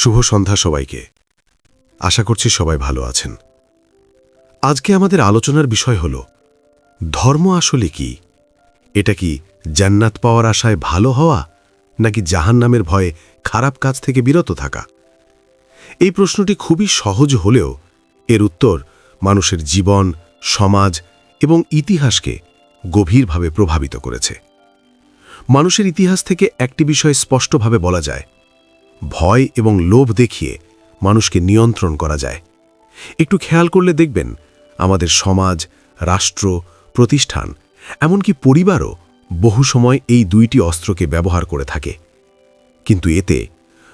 শুভ সন্ধ্যা সবাইকে। আশা করছি সবাই ভালো আছেন। আজকে আমাদের আলোচনার বিষয় হল ধর্ম আসলে কি। এটা কি জান্নাত পাওয়ার আশায় ভালো হওয়া, নাকি জাহান্নামের ভয়ে খারাপ কাজ থেকে বিরত থাকা? এই প্রশ্নটি খুবই সহজ হলেও এর উত্তর মানুষের জীবন, সমাজ এবং ইতিহাসকে গভীরভাবে প্রভাবিত করেছে। মানুষের ইতিহাস থেকে একটি বিষয় স্পষ্টভাবে বলা যায়: ভয় এবং লোভ দেখিয়ে মানুষকে নিয়ন্ত্রণ করা যায়। একটু খেয়াল করলে দেখবেন আমাদের সমাজ, রাষ্ট্র, প্রতিষ্ঠান, এমনকি পরিবারও বহু সময় এই দুইটি অস্ত্রকে ব্যবহার করে থাকে। কিন্তু এতে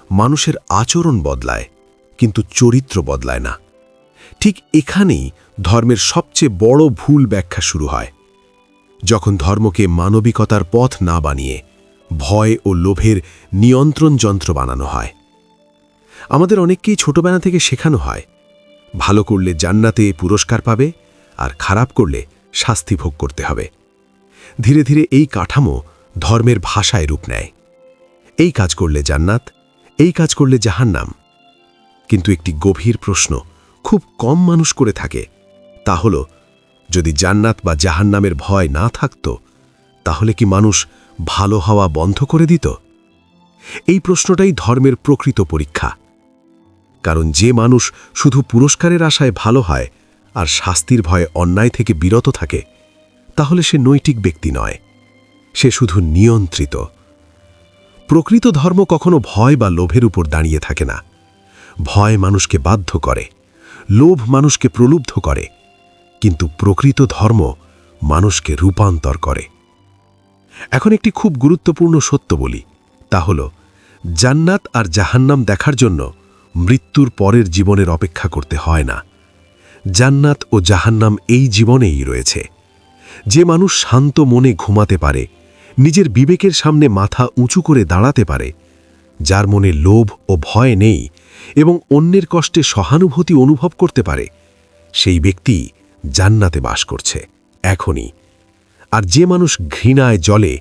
মানুষের আচরণ বদলায়, কিন্তু চরিত্র বদলায় না। ঠিক এখানেই ধর্মের সবচেয়ে বড় ভুল ব্যাখ্যা শুরু হয়। যখন ধর্মকে মানবিকতার পথ না বানিয়ে ভয় ও লোভের নিয়ন্ত্রণ যন্ত্র বানানো হয়। আমাদের অনেককেই ছোটবেলা থেকে শেখানো হয়, ভালো করলে জান্নাতে পুরস্কার পাবে, আর খারাপ করলে শাস্তি ভোগ করতে হবে। ধীরে ধীরে এই কাঠামো ধর্মের ভাষায় রূপ নেয়। এই কাজ করলে জান্নাত, এই কাজ করলে জাহান্নাম। কিন্তু একটি গভীর প্রশ্ন খুব কম মানুষ করে থাকে, তা হল, যদি জান্নাত বা জাহান্নামের ভয় না থাকত, তাহলে কি মানুষ ভালো হওয়া বন্ধ করে দিত? এই প্রশ্নটাই ধর্মের প্রকৃত পরীক্ষা। কারণ যে মানুষ শুধু পুরস্কারের আশায় ভালো হয় আর শাস্তির ভয়ে অন্যায় থেকে বিরত থাকে, তাহলে সে নৈতিক ব্যক্তি নয়, সে শুধু নিয়ন্ত্রিত। প্রকৃত ধর্ম কখনো ভয় বা লোভের উপর দাঁড়িয়ে থাকে না। ভয় মানুষকে বাধ্য করে, লোভ মানুষকে প্রলুব্ধ করে, কিন্তু প্রকৃত ধর্ম মানুষকে রূপান্তর করে। এখন একটি খুব গুরুত্বপূর্ণ সত্য বলি, তা হল, জান্নাত আর জাহান্নাম দেখার জন্য মৃত্যুর পরের জীবনের অপেক্ষা করতে হয় না। জান্নাত ও জাহান্নাম এই জীবনেই রয়েছে। যে মানুষ শান্ত মনে ঘুমাতে পারে, নিজের বিবেকের সামনে মাথা উঁচু করে দাঁড়াতে পারে, যার মনে লোভ ও ভয় নেই এবং অন্যের কষ্টে সহানুভূতি অনুভব করতে পারে, সেই ব্যক্তি জান্নাতে বাস করছে এখনই। আর যে মানুষ ঘৃণায় জ্বলে,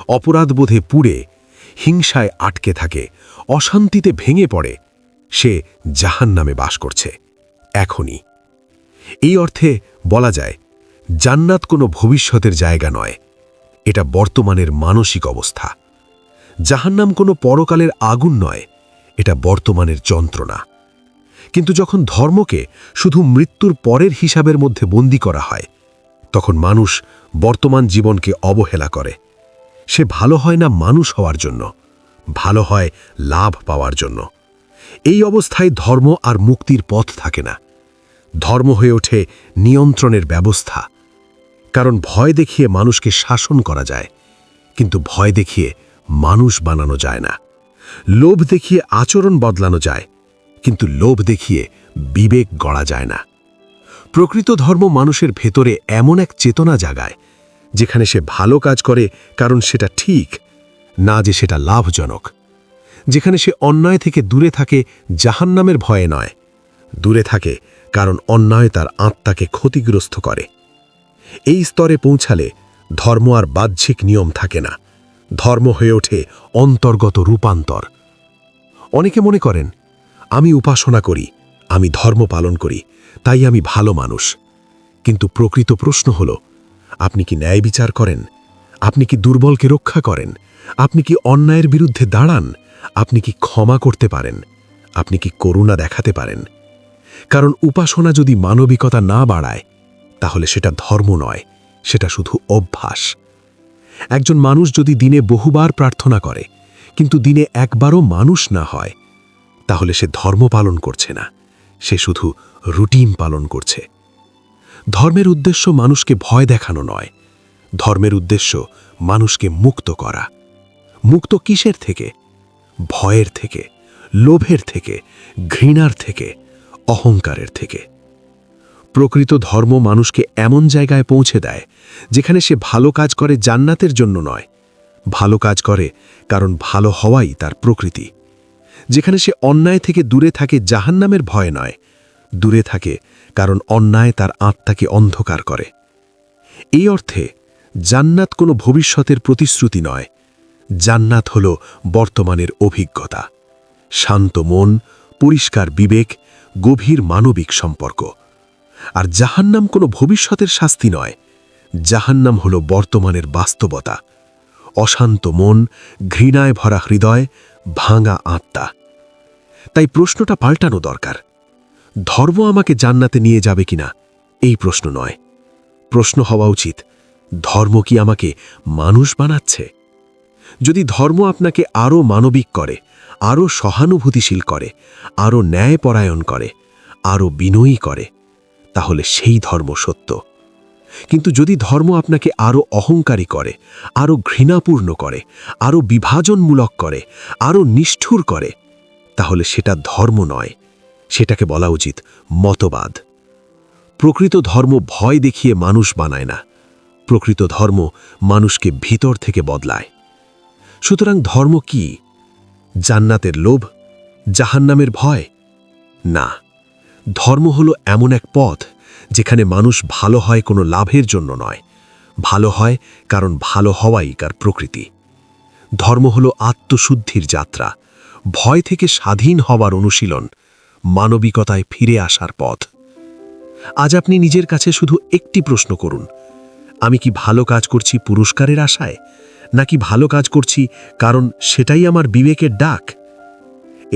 অপরাধবোধে পুড়ে, হিংসায় আটকে থাকে, অশান্তিতে ভেঙে পড়ে, সে জাহান্নামে বাস করছে এখনই। এই অর্থে বলা যায়, জান্নাত কোনো ভবিষ্যতের জায়গা নয়, এটা বর্তমানের মানসিক অবস্থা। জাহান্নাম কোনো পরকালের আগুন নয়, এটা বর্তমানের যন্ত্রণা। কিন্তু যখন ধর্মকে শুধু মৃত্যুর পরের হিসাবের মধ্যে বন্দী করা হয়, তখন মানুষ বর্তমান জীবনকে অবহেলা করে। সে ভালো হয় না মানুষ হওয়ার জন্য, ভালো হয় লাভ পাওয়ার জন্য। এই অবস্থায় ধর্ম আর মুক্তির পথ থাকে না। ধর্ম হয়ে ওঠে নিয়ন্ত্রণের ব্যবস্থা। কারণ ভয় দেখিয়ে মানুষকে শাসন করা যায়, কিন্তু ভয় দেখিয়ে মানুষ বানানো যায় না। লোভ দেখিয়ে আচরণ বদলানো যায়, কিন্তু লোভ দেখিয়ে বিবেক গড়া যায় না। প্রকৃত ধর্ম মানুষের ভেতরে এমন এক চেতনা জাগায়, যেখানে সে ভালো কাজ করে কারণ সেটা ঠিক, না যে সেটা লাভজনক। যেখানে সে অন্যায় থেকে দূরে থাকে জাহান্নামের ভয়ে নয়, দূরে থাকে কারণ অন্যায় তার আত্মাকে ক্ষতিগ্রস্ত করে। এই স্তরে পৌঁছালে ধর্ম আর বাহ্যিক নিয়ম থাকে না, ধর্ম হয়ে ওঠে অন্তর্গত রূপান্তর। অনেকে মনে করেন, আমি উপাসনা করি, আমি ধর্ম পালন করি, তাই আমি ভালো মানুষ। কিন্তু প্রকৃত প্রশ্ন হল, আপনি কি ন্যায় বিচার করেন? আপনি কি দুর্বলকে রক্ষা করেন? আপনি কি অন্যায়ের বিরুদ্ধে দাঁড়ান? আপনি কি ক্ষমা করতে পারেন? আপনি কি করুণা দেখাতে পারেন? কারণ উপাসনা যদি মানবিকতা না বাড়ায়, তাহলে সেটা ধর্ম নয়, সেটা শুধু অভ্যাস। একজন মানুষ যদি দিনে বহুবার প্রার্থনা করে, কিন্তু দিনে একবারও মানুষ না হয়, তাহলে সে ধর্ম পালন করছে না, সে শুধু রুটিন পালন করছে। ধর্মের উদ্দেশ্য মানুষকে ভয় দেখানো নয়, ধর্মের উদ্দেশ্য মানুষকে মুক্ত করা। মুক্ত কিসের থেকে? ভয়ের থেকে, লোভের থেকে, ঘৃণার থেকে, অহংকারের থেকে। প্রকৃত ধর্ম মানুষকে এমন জায়গায় পৌঁছে দেয়, যেখানে সে ভালো কাজ করে জান্নাতের জন্য নয়, ভালো কাজ করে কারণ ভালো হওয়াই তার প্রকৃতি। যেখানে সে অন্যায় থেকে দূরে থাকে জাহান্নামের ভয় নয়, দূরে থাকে কারণ অন্যায় তার আত্মাকে অন্ধকার করে। এই অর্থে জান্নাত কোনো ভবিষ্যতের প্রতিশ্রুতি নয়, জান্নাত হল বর্তমানের অভিজ্ঞতা। শান্ত মন, পরিষ্কার বিবেক, গভীর মানবিক সম্পর্ক। আর জাহান্নাম কোনো ভবিষ্যতের শাস্তি নয়, জাহান্নাম হল বর্তমানের বাস্তবতা। অশান্ত মন, ঘৃণায় ভরা হৃদয়, ভাঙা আত্মা। তাই প্রশ্নটা পাল্টানো দরকার। ধর্ম আমাকে জান্নাতে নিয়ে যাবে কিনা এই প্রশ্ন নয়, প্রশ্ন হওয়া উচিত, ধর্ম কি আমাকে মানুষ বানাচ্ছে? যদি ধর্ম আপনাকে আরও মানবিক করে, আরও সহানুভূতিশীল করে, আরও ন্যায়পরায়ণ করে, আরও বিনয়ী করে, তাহলে সেই ধর্ম সত্য। কিন্তু যদি ধর্ম আপনাকে আরও অহংকারী করে, আরও ঘৃণাপূর্ণ করে, আরও বিভাজনমূলক করে, আরও নিষ্ঠুর করে, তাহলে সেটা ধর্ম নয়, সেটাকে বলা উচিত মতবাদ। প্রকৃত ধর্ম ভয় দেখিয়ে মানুষ বানায় না, প্রকৃত ধর্ম মানুষকে ভিতর থেকে বদলায়। সুতরাং ধর্ম কি? জান্নাতের লোভ? জাহান্নামের ভয়? না, ধর্ম হলো এমন এক পথ যেখানে মানুষ ভালো হয় কোনো লাভের জন্য নয়, ভালো হয় কারণ ভালো হওয়াই তার প্রকৃতি। ধর্ম হলো আত্মশুদ্ধির যাত্রা, ভয় থেকে স্বাধীন হওয়ার অনুশীলন, মানবিকতায় ফিরে আসার পথ। আজ আপনি নিজের কাছে শুধু একটি প্রশ্ন করুন, আমি কি ভালো কাজ করছি পুরস্কারের আশায়, নাকি ভালো কাজ করছি কারণ সেটাই আমার বিবেকের ডাক?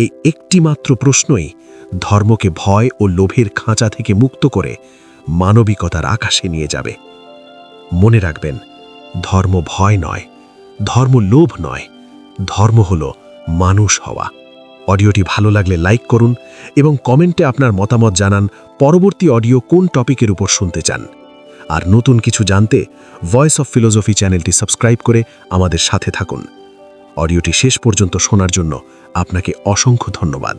এই একটি মাত্র প্রশ্নই ধর্মকে ভয় ও লোভের খাঁচা থেকে মুক্ত করে মানবিকতার আকাশে নিয়ে যাবে। মনে রাখবেন, ধর্ম ভয় নয়, ধর্ম লোভ নয়, ধর্ম হলো মানুষ হওয়া। অডিওটি ভালো লাগলে লাইক করুন এবং কমেন্টে আপনার মতামত জানান পরবর্তী অডিও কোন টপিকের উপর শুনতে চান। আর নতুন কিছু জানতে ভয়েস অফ ফিলোসফি চ্যানেলটি সাবস্ক্রাইব করে আমাদের সাথে থাকুন। অডিওটি শেষ পর্যন্ত শোনার জন্য আপনাকে অসংখ্য ধন্যবাদ।